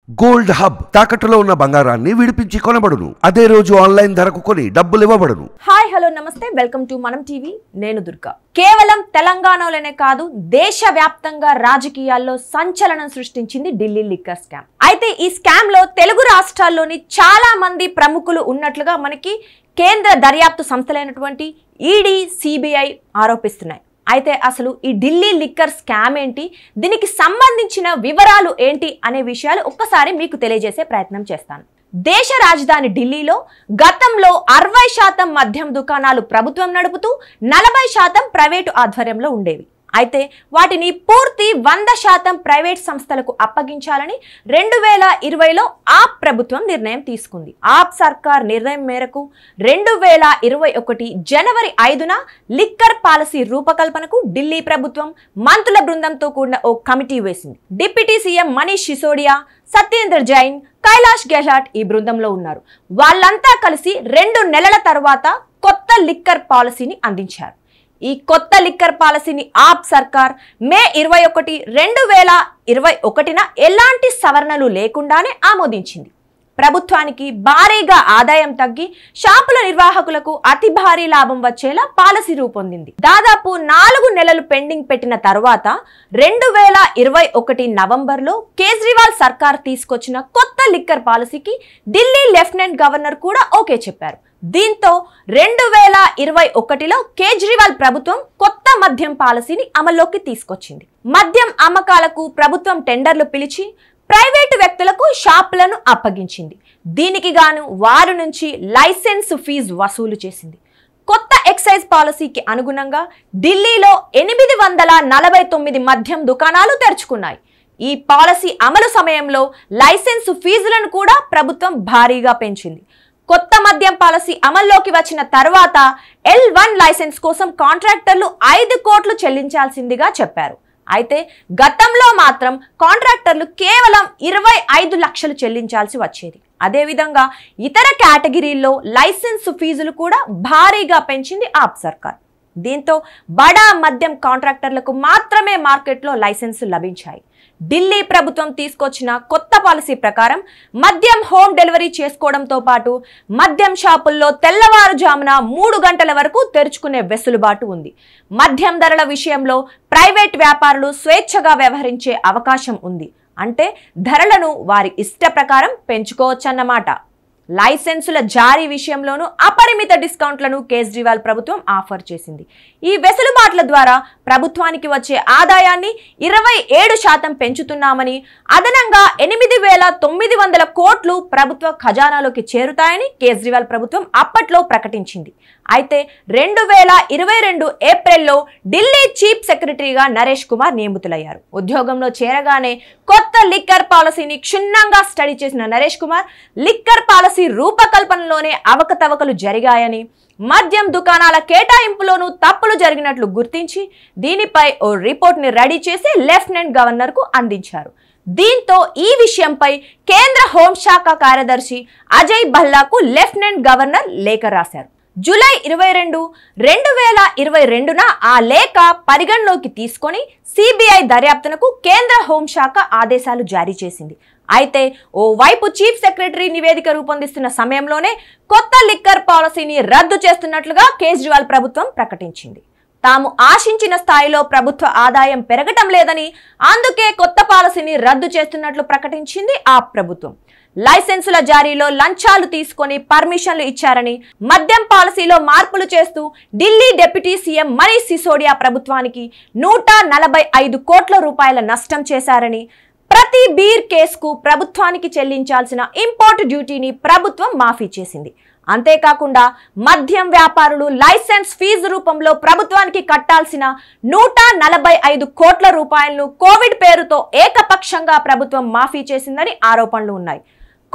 Gold hub తాకట్టులో ఉన్న బంగారాన్ని విడిపించి కొనబడును. అదే రోజు ఆన్లైన్ ధరకు కొని డబ్బులు ఇవ్వబడును. హాయ్ హలో నమస్తే, వెల్కమ్ టు మనం టీవీ. నేను దుర్గా. కేవలం తెలంగాణలోనే కాదు, దేశవ్యాప్తంగా రాజకీయాల్లో సంచలనం సృష్టించింది ఢిల్లీ లిక్కర్ స్కామ్. అయితే ఈ స్కామ్ లో తెలుగు రాష్ట్రాల్లోని చాలా మంది ప్రముఖులు ఉన్నట్లుగా మనకి కేంద్ర దర్యాప్తు సంస్థలైనటువంటి ఈడీ, సిబిఐ ఆరోపిస్తున్నాయి. అయితే అసలు ఈ ఢిల్లీ లిక్కర్ స్కామ్ ఏంటి, దీనికి సంబంధించిన వివరాలు ఏంటి అనే విషయాలు ఒక్కసారి మీకు తెలియజేసే ప్రయత్నం చేస్తాను. దేశ రాజధాని ఢిల్లీలో గతంలో 60% మద్యం దుకాణాలు ప్రభుత్వం నడుపుతూ 40% ప్రైవేటు ఆధ్వర్యంలో ఉండేవి. అయితే వాటిని పూర్తి 100% ప్రైవేట్ సంస్థలకు అప్పగించాలని 2020లో ఆప్ ప్రభుత్వం నిర్ణయం తీసుకుంది. ఆప్ సర్కార్ నిర్ణయం మేరకు 2021 జనవరి 5న లిక్కర్ పాలసీ రూపకల్పనకు ఢిల్లీ ప్రభుత్వం మంత్రుల బృందంతో కూడిన ఓ కమిటీ వేసింది. డిప్యూటీ సీఎం మనీష్ సిసోడియా, సత్యేందర్ జైన్, కైలాష్ గెహ్లాట్ ఈ బృందంలో ఉన్నారు. వాళ్ళంతా కలిసి 2 నెలల తర్వాత కొత్త లిక్కర్ పాలసీని అందించారు. ఈ కొత్త లిక్కర్ పాలసీని ఆప్ సర్కార్ మే 21, 2021న ఎలాంటి సవరణలు లేకుండానే ఆమోదించింది. ప్రభుత్వానికి భారీగా ఆదాయం తగ్గి షాపుల నిర్వాహకులకు అతి భారీ లాభం వచ్చేలా పాలసీ రూపొందింది. దాదాపు 4 నెలలు పెండింగ్ పెట్టిన తర్వాత 2021 నవంబర్లో కేజ్రీవాల్ సర్కార్ తీసుకొచ్చిన కొత్త లిక్కర్ పాలసీకి ఢిల్లీ లెఫ్టినెంట్ గవర్నర్ కూడా ఓకే చెప్పారు. దీంతో 2021లో కేజ్రీవాల్ ప్రభుత్వం కొత్త మద్యం పాలసీని అమల్లోకి తీసుకొచ్చింది. మద్యం అమ్మకాలకు ప్రభుత్వం టెండర్లు పిలిచి ప్రైవేటు వ్యక్తులకు షాపులను అప్పగించింది. దీనికి గాను వారి నుంచి లైసెన్స్ ఫీజు వసూలు చేసింది. కొత్త ఎక్సైజ్ పాలసీకి అనుగుణంగా ఢిల్లీలో 849 మద్యం దుకాణాలు తెరుచుకున్నాయి. ఈ పాలసీ అమలు సమయంలో లైసెన్స్ ఫీజులను కూడా ప్రభుత్వం భారీగా పెంచింది. కొత్త మద్యం పాలసీ అమల్లోకి వచ్చిన తర్వాత L1 లైసెన్స్ కోసం కాంట్రాక్టర్లు 5 కోట్లు చెల్లించాల్సిందిగా చెప్పారు. అయితే గతంలో మాత్రం కాంట్రాక్టర్లు కేవలం 25 లక్షలు చెల్లించాల్సి వచ్చేది. అదేవిధంగా ఇతర కేటగిరీల్లో లైసెన్స్ ఫీజులు కూడా భారీగా పెంచింది ఆప్ సర్కార్. దీంతో బడా మద్యం కాంట్రాక్టర్లకు మాత్రమే మార్కెట్లో లైసెన్సు లభించాయి. ఢిల్లీ ప్రభుత్వం తీసుకొచ్చిన కొత్త పాలసీ ప్రకారం మద్యం హోమ్ డెలివరీ చేసుకోవడంతో పాటు మద్యం షాపుల్లో తెల్లవారుజామున 3 గంటల వరకు తెరుచుకునే వెసులుబాటు ఉంది. మద్యం ధరల విషయంలో ప్రైవేట్ వ్యాపారులు స్వేచ్ఛగా వ్యవహరించే అవకాశం ఉంది. అంటే ధరలను వారి ఇష్ట ప్రకారం పెంచుకోవచ్చన్నమాట. లైసెన్సుల జారీ విషయంలోనూ అపరిమిత డిస్కౌంట్లను కేజ్రీవాల్ ప్రభుత్వం ఆఫర్ చేసింది. ఈ వెసులుబాట్ల ద్వారా ప్రభుత్వానికి వచ్చే ఆదాయాన్ని 27% పెంచుతున్నామని, అదనంగా 8,900 కోట్లు ప్రభుత్వ ఖజానాలోకి చేరుతాయని కేజ్రీవాల్ ప్రభుత్వం అప్పట్లో ప్రకటించింది. అయితే 2022 ఏప్రిల్లో ఢిల్లీ చీఫ్ సెక్రటరీగా నరేష్ కుమార్ నియమితులయ్యారు. ఉద్యోగంలో చేరగానే కొత్త లిక్కర్ పాలసీని క్షుణ్ణంగా స్టడీ చేసిన నరేష్ కుమార్ లిక్కర్ పాలసీ రూపకల్పనలోనే అవకతవకలు జరిగాయని, మద్యం దుకాణాల కేటాయింపులోనూ తప్పులు జరిగినట్లు గుర్తించి దీనిపై ఓ రిపోర్ట్ని రెడీ చేసి లెఫ్టినెంట్ గవర్నర్కు అందించారు. దీంతో ఈ విషయంపై కేంద్ర హోంశాఖ కార్యదర్శి అజయ్ భల్లాకు లెఫ్టినెంట్ గవర్నర్ లేఖ రాశారు. జూలై 22, 2022న ఆ లేఖ పరిగణలోకి తీసుకొని సిబిఐ దర్యాప్తునకు కేంద్ర హోంశాఖ ఆదేశాలు జారీ చేసింది. అయితే ఓ వైపు చీఫ్ సెక్రటరీ నివేదిక రూపొందిస్తున్న సమయంలోనే కొత్త లిక్కర్ పాలసీని రద్దు చేస్తున్నట్లుగా కేజ్రీవాల్ ప్రభుత్వం ప్రకటించింది. తాము ఆశించిన స్థాయిలో ప్రభుత్వ ఆదాయం పెరగటం లేదని, అందుకే కొత్త పాలసీని రద్దు చేస్తున్నట్లు ప్రకటించింది ఆ ప్రభుత్వం. లైసెన్సుల జారీలో లంచాలు తీసుకొని పర్మిషన్లు ఇచ్చారని, మద్యం పాలసీలో మార్పులు చేస్తూ ఢిల్లీ డిప్యూటీ సీఎం మనీష్ సిసోడియా ప్రభుత్వానికి 145 కోట్ల రూపాయల నష్టం చేశారని, ప్రతి బీర్ కేసుకు ప్రభుత్వానికి చెల్లించాల్సిన ఇంపోర్ట్ డ్యూటీని ప్రభుత్వం మాఫీ చేసింది. అంతేకాకుండా మద్యం వ్యాపారులు లైసెన్స్ ఫీజు రూపంలో ప్రభుత్వానికి కట్టాల్సిన 145 కోట్ల రూపాయలను కోవిడ్ పేరుతో ఏకపక్షంగా ప్రభుత్వం మాఫీ చేసిందని ఆరోపణలు ఉన్నాయి.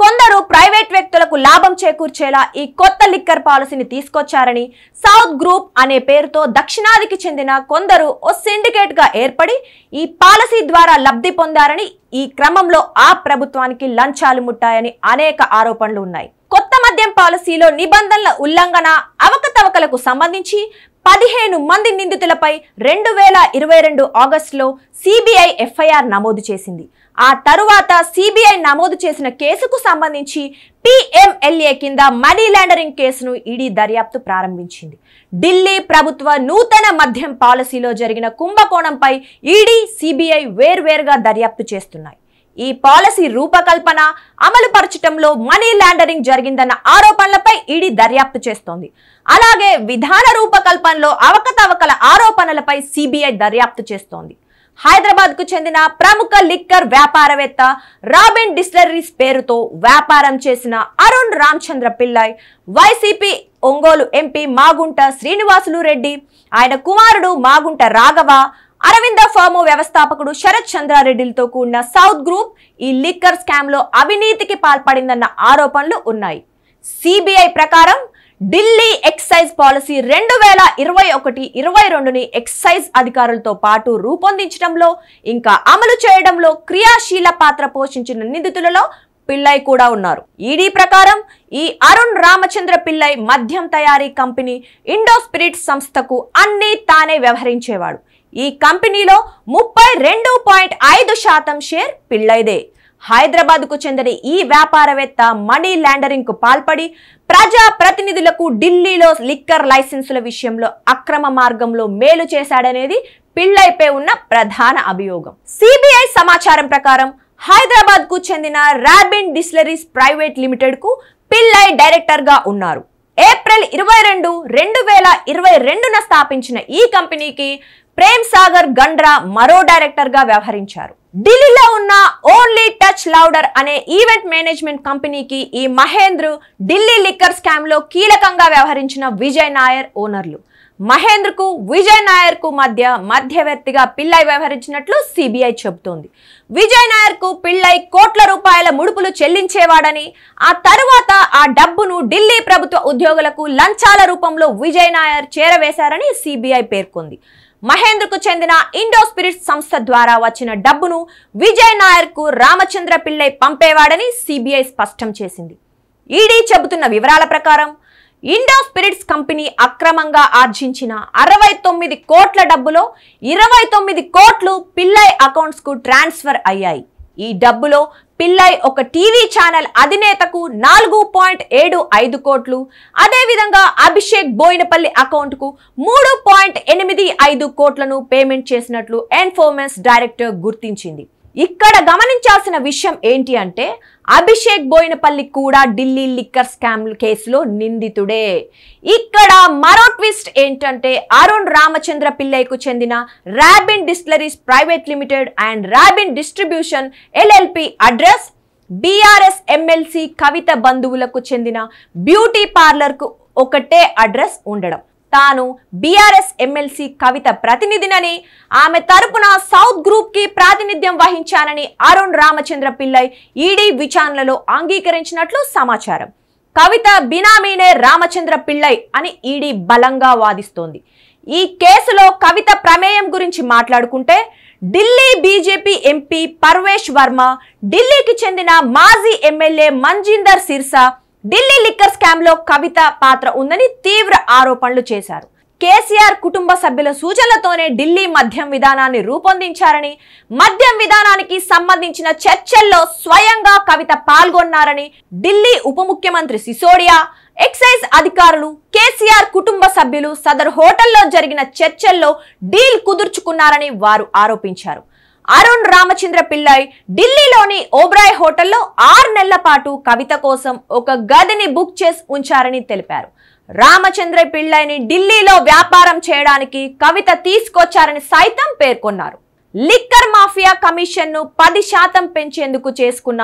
కొందరు ప్రైవేట్ వ్యక్తులకు లాభం చేకూర్చేలా ఈ కొత్త లిక్కర్ పాలసీని తీసుకొచ్చారని, సౌత్ గ్రూప్ అనే పేరుతో దక్షిణాదికి చెందిన కొందరు ఓ సిండికేట్ గా ఏర్పడి ఈ పాలసీ ద్వారా లబ్ధి పొందారని, ఈ క్రమంలో ఆ ప్రభుత్వానికి లంచాలు ముట్టాయని అనేక ఆరోపణలు ఉన్నాయి. కొత్త మద్యం పాలసీలో నిబంధనల ఉల్లంఘన, అవకతవకలకు సంబంధించి 15 మంది నిందితులపై 2022 ఆగస్టులో సిబిఐ ఎఫ్ఐఆర్ నమోదు చేసింది. ఆ తరువాత సిబిఐ నమోదు చేసిన కేసుకు సంబంధించి పిఎంఎల్ఏ కింద మనీ లాండరింగ్ కేసును ఈడీ దర్యాప్తు ప్రారంభించింది. ఢిల్లీ ప్రభుత్వ నూతన మద్యం పాలసీలో జరిగిన కుంభకోణంపై ఈడీ, సిబిఐ వేర్వేరుగా దర్యాప్తు చేస్తున్నాయి. ఈ పాలసీ రూపకల్పన, అమలు పరచడంలో మనీ లాండరింగ్ జరిగిందన్న ఆరోపణలపై ఈడీ దర్యాప్తు చేస్తోంది. అలాగే విధాన రూపకల్పనలో అవకతవకల ఆరోపణలపై సిబిఐ దర్యాప్తు చేస్తోంది. హైదరాబాద్ కు చెందిన ప్రముఖ లిక్కర్ వ్యాపారవేత్త రాబిన్ డిస్టిలరీస్ పేరుతో వ్యాపారం చేసిన అరుణ్ రామచంద్ర పిల్లై, వైసీపీ ఒంగోలు ఎంపీ మాగుంట శ్రీనివాసులు రెడ్డి, ఆయన కుమారుడు మాగుంట రాఘవ, అరవింద ఫార్మో వ్యవస్థాపకుడు శరత్ చంద్రారెడ్డిలతో కూడిన సౌత్ గ్రూప్ ఈ లిక్కర్ స్కామ్ లో అవినీతికి పాల్పడిందన్న ఆరోపణలు ఉన్నాయి. సిబిఐ ప్రకారం ఢిల్లీ ఎక్సైజ్ పాలసీ 2021-22ని ఎక్సైజ్ అధికారులతో పాటు రూపొందించడంలో, ఇంకా అమలు చేయడంలో క్రియాశీల పాత్ర పోషించిన నిందితులలో పిల్లై కూడా ఉన్నారు. ఈడీ ప్రకారం ఈ అరుణ్ రామచంద్ర పిల్లై మద్యం తయారీ కంపెనీ ఇండో స్పిరిట్స్ సంస్థకు అన్ని తానే వ్యవహరించేవాడు. ఈ కంపెనీలో 32.5% షేర్ పిల్లైదే. హైదరాబాద్ కు చెందిన ఈ వ్యాపారవేత్త మనీ లాండరింగ్ కు పాల్పడి ప్రజా ప్రతినిధులకు ఢిల్లీలో లిక్కర్ లైసెన్సుల విషయంలో అక్రమ మార్గంలో మేలు చేశాడనేది పిల్లైపై ఉన్న ప్రధాన అభియోగం. సిబిఐ సమాచారం ప్రకారం హైదరాబాద్ కు చెందిన రాబిన్ డిస్టిలరీస్ ప్రైవేట్ లిమిటెడ్ కు పిల్లై డైరెక్టర్ గా ఉన్నారు. ఏప్రిల్ 22, 2022న స్థాపించిన ఈ కంపెనీకి ప్రేమ్ సాగర్ గండ్రా మరో డైరెక్టర్ గా వ్యవహరించారు. ఢిల్లీలో ఉన్న ఓన్లీ టచ్ లౌడర్ అనే ఈవెంట్ మేనేజ్మెంట్ కంపెనీకి ఈ మహేంద్ర ఢిల్లీ లిక్కర్ స్కామ్ లో కీలకంగా వ్యవహరించిన విజయ్ నాయర్ ఓనర్లు. మహేంద్ర కు విజయ్ నాయర్ కు మధ్యవర్తిగా పిల్లై వ్యవహరించినట్లు సిబిఐ చెబుతోంది. విజయ్ నాయర్ కు పిల్లై కోట్ల రూపాయల ముడుపులు చెల్లించేవాడని, ఆ తరువాత ఆ డబ్బును ఢిల్లీ ప్రభుత్వ ఉద్యోగులకు లంచాల రూపంలో విజయ్ నాయర్ చేరవేశారని సిబిఐ పేర్కొంది. మహేంద్రకు చెందిన ఇండో స్పిరిట్స్ సంస్థ ద్వారా వచ్చిన డబ్బును విజయ్ నాయర్ కు రామచంద్ర పిల్లై పంపేవాడని సిబిఐ స్పష్టం చేసింది. ఈడీ చెబుతున్న వివరాల ప్రకారం ఇండో స్పిరిట్స్ కంపెనీ అక్రమంగా ఆర్జించిన 69 కోట్ల డబ్బులో 29 కోట్లు పిల్లై అకౌంట్స్ కు ట్రాన్స్ఫర్ అయ్యాయి. ఈ డబ్బులో పిల్లై ఒక టీవీ ఛానల్ అధినేతకు 4.75 కోట్లు, అదేవిధంగా అభిషేక్ బోయినపల్లి అకౌంట్ కు 3.85 కోట్లను పేమెంట్ చేసినట్లు ఎన్ఫోర్స్మెంట్ డైరెక్టర్ గుర్తించింది. ఇక్కడ గమనించాల్సిన విషయం ఏంటి అంటే అభిషేక్ బోయినపల్లి కూడా ఢిల్లీ లిక్కర్ స్కామ్ కేసులో నిందితుడే. ఇక్కడ మరో ట్విస్ట్ ఏంటంటే అరుణ్ రామచంద్ర పిల్లైకు చెందిన Robin distilleries private limited and Robin distribution LLP address BRS MLC Kavitha బంధువులకు చెందిన బ్యూటీ పార్లర్ కు ఒకటే అడ్రస్ ఉండడం. తాను బీఆర్ఎస్ ఎమ్మెల్సీ కవిత ప్రతినిధినని, ఆమె తరపున సౌత్ గ్రూప్ కి ప్రాతినిధ్యం వహించానని అరుణ్ రామచంద్ర పిల్లై ఈడీ విచారణలో అంగీకరించినట్లు సమాచారం. కవిత బినామీనే రామచంద్ర పిల్లై అని ఈడీ బలంగా వాదిస్తోంది. ఈ కేసులో కవిత ప్రమేయం గురించి మాట్లాడుకుంటే ఢిల్లీ బీజేపీ ఎంపీ పర్వేష్ వర్మ, ఢిల్లీకి చెందిన మాజీ MLA Manjinder Sirsa Delhi liquor scam లో కవిత పాత్ర ఉందని తీవ్ర ఆరోపణలు చేశారు. కేసీఆర్ కుటుంబ సభ్యుల సూచనలతోనే ఢిల్లీ మద్యం విధానాన్ని రూపొందించారని, మద్యం విధానానికి సంబంధించిన చర్చల్లో స్వయంగా కవిత పాల్గొన్నారని ఢిల్లీ ఉప ముఖ్యమంత్రి సిసోడియా, ఎక్సైజ్ అధికారులు, కేసీఆర్ కుటుంబ సభ్యులు సదరు హోటల్లో జరిగిన చర్చల్లో డీల్ కుదుర్చుకున్నారని వారు ఆరోపించారు. అరుణ్ రామచంద్ర పిల్లై ఢిల్లీలోని ఓబ్రాయ్ హోటల్లో 6 నెలల పాటు కవిత కోసం ఒక గదిని బుక్ చేసి ఉంచారని తెలిపారు. రామచంద్ర పిల్లైని ఢిల్లీలో వ్యాపారం చేయడానికి కవిత తీసుకొచ్చారని సైతం పేర్కొన్నారు. లిక్కర్ మాఫియా కమిషన్ ను 10% పెంచేందుకు చేసుకున్న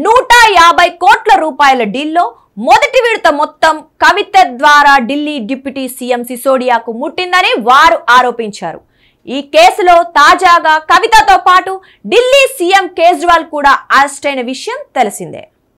150 కోట్ల రూపాయల డీల్లో మొదటి విడత మొత్తం కవిత ద్వారా ఢిల్లీ డిప్యూటీ సీఎం సిసోడియాకు ముట్టిందని వారు ఆరోపించారు. ఈ కేసులో తాజాగా కవితతో పాటు ఢిల్లీ సీఎం కేజ్రీవాల్ కూడా అరెస్ట్ అయిన విషయం తెలిసిందే.